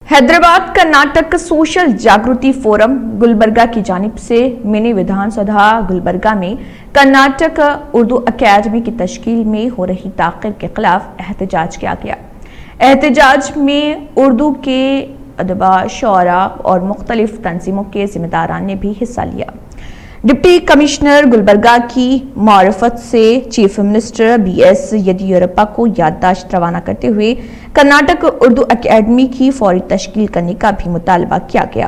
Hyderabad Karnataka social जागृति forum Gulbarga की जानिब से मिनी विधानसभा गुलबर्गा में कर्नाटक उर्दू अकेडमी की तश्कील में हो रही ताख़ीर के खिलाफ एहतजाज किया गया। एहतजाज में उर्दू के अदबा, शोरा और मुख्तलिफ तंजीमों के ज़िम्मेदारान ने भी हिस्सा लिया। डिप्टी कमिश्नर गुलबर्गा की मारिफत से चीफ मिनिस्टर BS येदियुरप्पा को याददाश्त रवाना करते हुए कर्नाटक उर्दू अकेडमी की फौरी तश्कील करने का भी मुतालबा किया गया।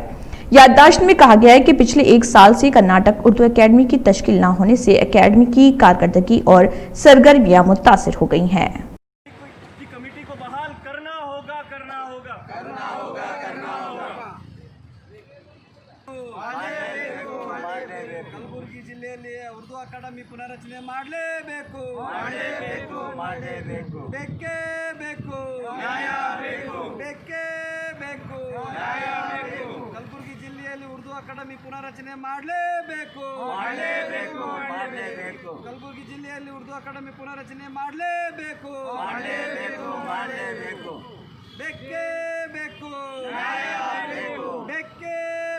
याददाश्त में कहा गया है कि पिछले 1 साल से कर्नाटक उर्दू अकेडमी की तश्कील न होने से अकेडमी की कारकर्दगी और सरगर्मियां मुतासिर हो गई हैं। कमेटी को बहाल करना होगा। ಕಲಬುರಗಿ ಜಿಲ್ಲೆಯಲ್ಲಿ ಉರ್ದು ಅಕಾಡೆಮಿ ಪುನರಚನೆ ಮಾಡಲೇಬೇಕು। ಬೇಕೇ ಬೇಕು, ಬೇಕೇ ಬೇಕು। ಕಲಬುರಗಿ ಜಿಲ್ಲೆಯಲ್ಲಿ ಉರ್ದು ಅಕಾಡೆಮಿ ಪುನರಚನೆ ಮಾಡಲೇಬೇಕು। ಕಲಬುರಗಿ ಜಿಲ್ಲೆಯಲ್ಲಿ ಉರ್ದು ಅಕಾಡೆಮಿ ಪುನರಚನೆ ಮಾಡಲೇಬೇಕು। ಬೇಕೇ ಬೇಕು, ಬೇಕೇ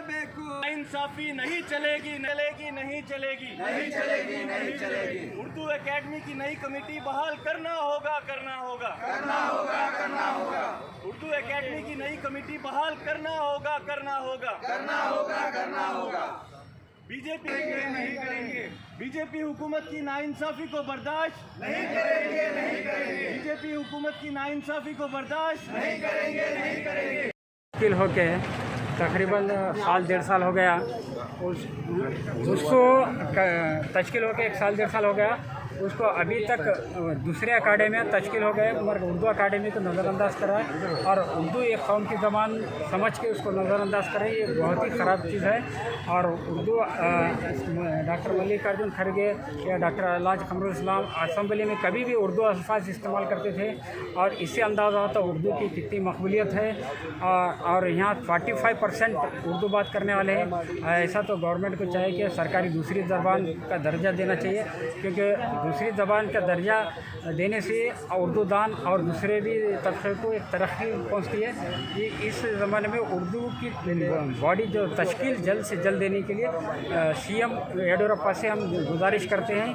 ಬೇಕು। इंसाफी नहीं चलेगी। उर्दू एकेडमी की नई कमेटी बहाल करना होगा। उर्दू एकेडमी की नई कमेटी बहाल करना होगा। बीजेपी नहीं करेंगे। बीजेपी हुकूमत की नाइंसाफी को बर्दाश्त नहीं करेंगे। बीजेपी हुकूमत की नाइंसाफी को बर्दाश्त नहीं करेंगे। मुश्किल होके तकरीबन साल 1.5 साल हो गया। उसको तश्कील होके 1 साल 1.5 साल हो गया। उसको अभी तक दूसरे अकाडेमी में तश्कील हो गए, मगर उर्दू अकाडेमी को नज़रअंदाज करा है और उर्दू एक कौम की ज़बान समझ के उसको नज़रअंदाज करें, ये बहुत ही ख़राब चीज़ है। और उर्दू डॉक्टर मल्लिकार्जुन खड़गे या डॉक्टर अल्लाज कमरुल इस्लाम असम्बली में कभी भी उर्दू अल्फाज इस्तेमाल करते थे और इससे अंदाज़ा होता उर्दू की कितनी मकबूलियत है। और यहाँ 45% उर्दू बात करने वाले हैं। ऐसा तो गवर्नमेंट को चाहिए कि सरकारी दूसरी ज़बान का दर्जा देना चाहिए, क्योंकि दूसरी ज़बान का दर्जा देने से उर्दू दान और दूसरे भी तबके को एक तरक्की पहुँचती है। ये इस ज़माने में उर्दू की बॉडी जो तश्कील जल्द से जल्द देने के लिए CM येदियुरप्पा से हम गुजारिश करते हैं।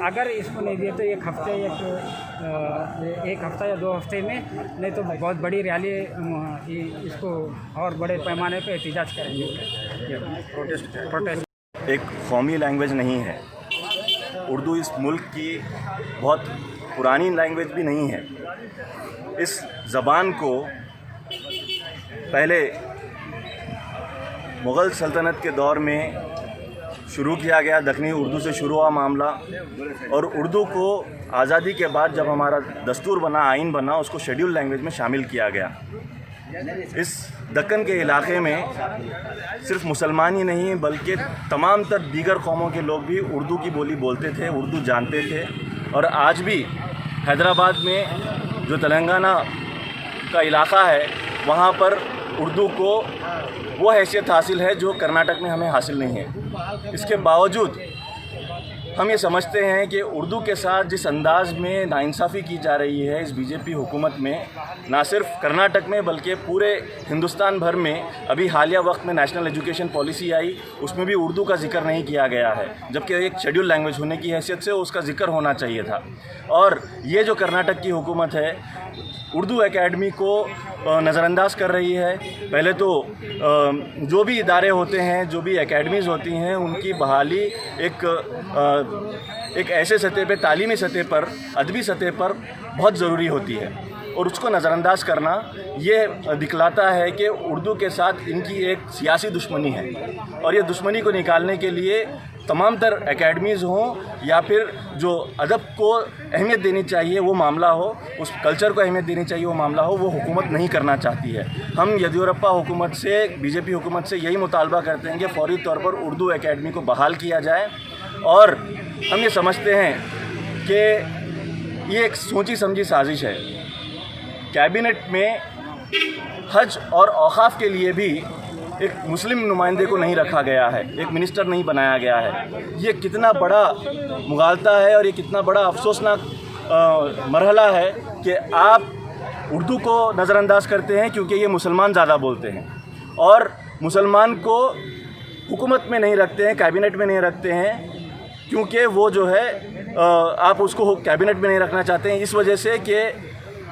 अगर इसको नहीं दिए तो एक हफ्ता या 2 हफ्ते में, नहीं तो बहुत बड़ी रैली इसको और बड़े पैमाने पर एहतजाज करेंगे। प्रोटेस्ट एक कौमी लैंग्वेज नहीं है। उर्दू इस मुल्क की बहुत पुरानी लैंग्वेज भी नहीं है। इस ज़बान को पहले मुग़ल सल्तनत के दौर में शुरू किया गया, दखनी उर्दू से शुरू हुआ मामला। और उर्दू को आज़ादी के बाद जब हमारा दस्तूर बना, आइन बना, उसको शेड्यूल लैंग्वेज में शामिल किया गया। इस दक्कन के इलाके में सिर्फ मुसलमान ही नहीं बल्कि तमाम तर दीगर कौमों के लोग भी उर्दू की बोली बोलते थे, उर्दू जानते थे। और आज भी हैदराबाद में जो तेलंगाना का इलाका है, वहाँ पर उर्दू को वो हैसियत हासिल है जो कर्नाटक में हमें हासिल नहीं है। इसके बावजूद हम ये समझते हैं कि उर्दू के साथ जिस अंदाज़ में नाइंसाफ़ी की जा रही है इस बीजेपी हुकूमत में, ना सिर्फ कर्नाटक में बल्कि पूरे हिंदुस्तान भर में, अभी हालिया वक्त में नेशनल एजुकेशन पॉलिसी आई, उसमें भी उर्दू का जिक्र नहीं किया गया है, जबकि एक शेड्यूल लैंग्वेज होने की हैसियत से उसका जिक्र होना चाहिए था। और ये जो कर्नाटक की हुकूमत है उर्दू एकेडमी को नज़रअंदाज कर रही है। पहले तो जो भी इदारे होते हैं, जो भी एकेडमीज़ होती हैं, उनकी बहाली एक ऐसे सतह पे, तालीमी सतह पर, अदबी सतह पर बहुत ज़रूरी होती है। और उसको नज़रअंदाज करना ये दिखलाता है कि उर्दू के साथ इनकी एक सियासी दुश्मनी है। और ये दुश्मनी को निकालने के लिए तमाम तर एकेडमीज़ हों या फिर जो अदब को अहमियत देनी चाहिए वो मामला हो, उस कल्चर को अहमियत देनी चाहिए वो मामला हो, वो हुकूमत नहीं करना चाहती है। हम येदियुरप्पा हुकूमत से, बीजेपी हुकूमत से यही मुतालबा करते हैं कि फ़ौरी तौर पर उर्दू एकेडमी को बहाल किया जाए। और हम ये समझते हैं कि ये एक सोची समझी साजिश है। कैबिनेट में हज और औक़ाफ़ के लिए भी एक मुस्लिम नुमाइंदे को नहीं रखा गया है, एक मिनिस्टर नहीं बनाया गया है। ये कितना बड़ा मुगालता है और ये कितना बड़ा अफसोसनाक मरहला है कि आप اردو کو نظر انداز کرتے ہیں کیونکہ یہ مسلمان زیادہ بولتے ہیں اور مسلمان کو حکومت میں نہیں رکھتے ہیں, کابینٹ میں نہیں رکھتے ہیں, کیونکہ وہ جو ہے آپ اس کو کابینٹ میں نہیں رکھنا چاہتے ہیں اس وجہ سے کہ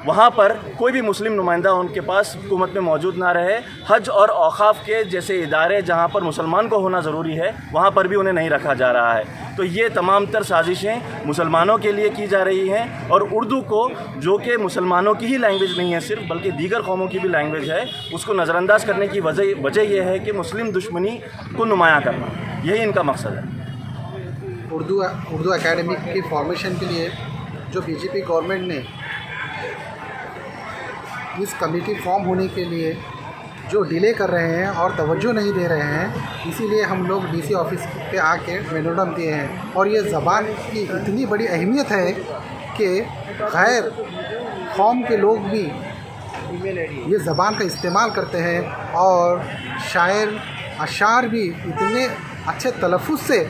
وہاں پر کوئی بھی مسلم نمائندہ ان کے پاس حکومت میں موجود نہ رہے. حج اور اوقاف کے جیسے ادارے جہاں پر مسلمان کو ہونا ضروری ہے وہاں پر بھی انہیں نہیں رکھا جا رہا ہے. تو یہ تمام تر سازشیں مسلمانوں کے لیے کی جا رہی ہیں اور اردو کو جو کہ مسلمانوں کی ہی لینگویج نہیں ہے صرف بلکہ دیگر قوموں کی بھی لینگویج ہے اس کو نظر انداز کرنے کی وجہ یہ ہے کہ مسلم دشمنی کو نمایاں کرنا, یہی ان کا مقصد ہے. اردو اکیڈمی کی فارمیشن کے لیے جو بی جے پی گورنمنٹ نے اس کمیٹی فارم ہونے کے لیے جو ڈیلے کر رہے ہیں اور توجہ نہیں دے رہے ہیں, اسی لیے ہم لوگ ڈی سی آفس پہ آ کے میمورنڈم دیے ہیں. اور یہ زبان کی اتنی بڑی اہمیت ہے کہ غیر قوم کے لوگ بھی یہ زبان کا استعمال کرتے ہیں اور شاعر اشعار بھی اتنے اچھے تلفظ سے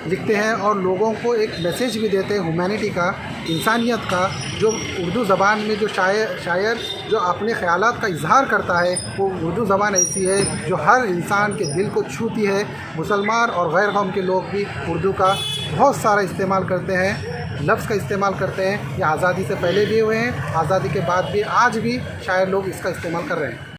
لکھتے ہیں اور لوگوں کو ایک میسیج بھی دیتے ہیں ہیومینٹی کا, انسانیت کا. جو اردو زبان میں جو شاعر جو اپنے خیالات کا اظہار کرتا ہے وہ اردو زبان ایسی ہے جو ہر انسان کے دل کو چھوتی ہے. مسلمان اور غیر قوم کے لوگ بھی اردو کا بہت سارا استعمال کرتے ہیں, لفظ کا استعمال کرتے ہیں. یہ آزادی سے پہلے بھی ہوئے ہیں, آزادی کے بعد بھی, آج بھی شاعر لوگ اس کا استعمال کر رہے ہیں.